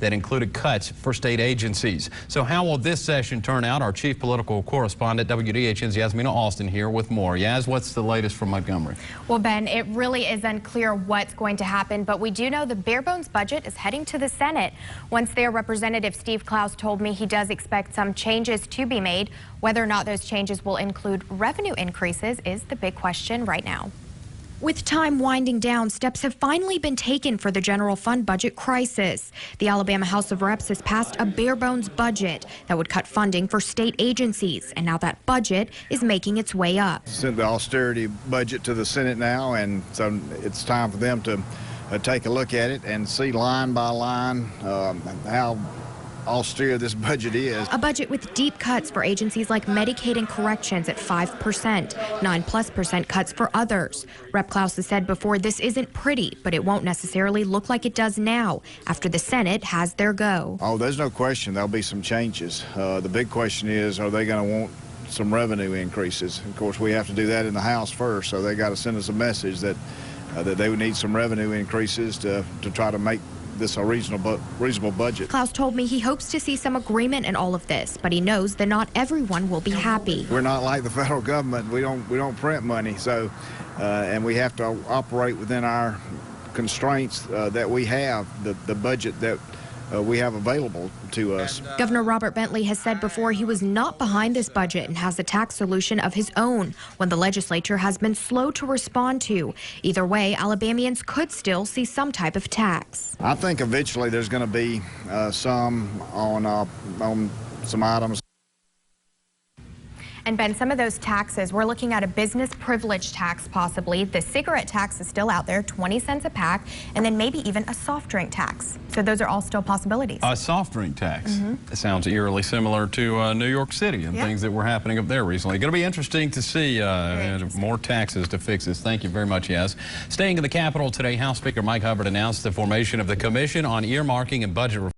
that included cuts for state agencies. So how will this session turn out? Our chief political correspondent, WDHN's Yasmina Alston, here with more. Yas, what's the latest from Montgomery? Well, Ben, it really is unclear what's going to happen, but we do know the bare bones budget is heading to the Senate. Once there, Representative Steve Klaus told me he does expect some changes to be made. Whether or not those changes will include revenue increases is the big question right now. With time winding down, steps have finally been taken for the general fund budget crisis. The Alabama House of Reps has passed a bare-bones budget that would cut funding for state agencies, and now that budget is making its way up. Sent the austerity budget to the Senate now, and so it's time for them to take a look at it and see line by line how austere this budget is. A budget with deep cuts for agencies like Medicaid and Corrections at 5%, 9+% cuts for others. Rep. Klaus has said before this isn't pretty, but it won't necessarily look like it does now after the Senate has their go. Oh, there's no question there'll be some changes. The big question is, are they going to want some revenue increases? Of course, we have to do that in the House first, so they got to send us a message that they would need some revenue increases to try to make this a reasonable budget. Klaus told me he hopes to see some agreement in all of this, but he knows that not everyone will be happy. We're not like the federal government. We don't print money, so and we have to operate within our constraints that we have, the budget that we have available to us. Governor Robert Bentley has said before he was not behind this budget and has a tax solution of his own, one the legislature has been slow to respond to. Either way, Alabamians could still see some type of tax. I think eventually there's going to be some on some items. And Ben, some of those taxes, we're looking at a business privilege tax possibly. The cigarette tax is still out there, 20 cents a pack, and then maybe even a soft drink tax. So those are all still possibilities. A soft drink tax. It sounds eerily similar to New York City and things that were happening up there recently. Going to be interesting to see more taxes to fix this. Thank you very much, Yas. Staying in the Capitol today, House Speaker Mike Hubbard announced the formation of the Commission on Earmarking and Budget Reform.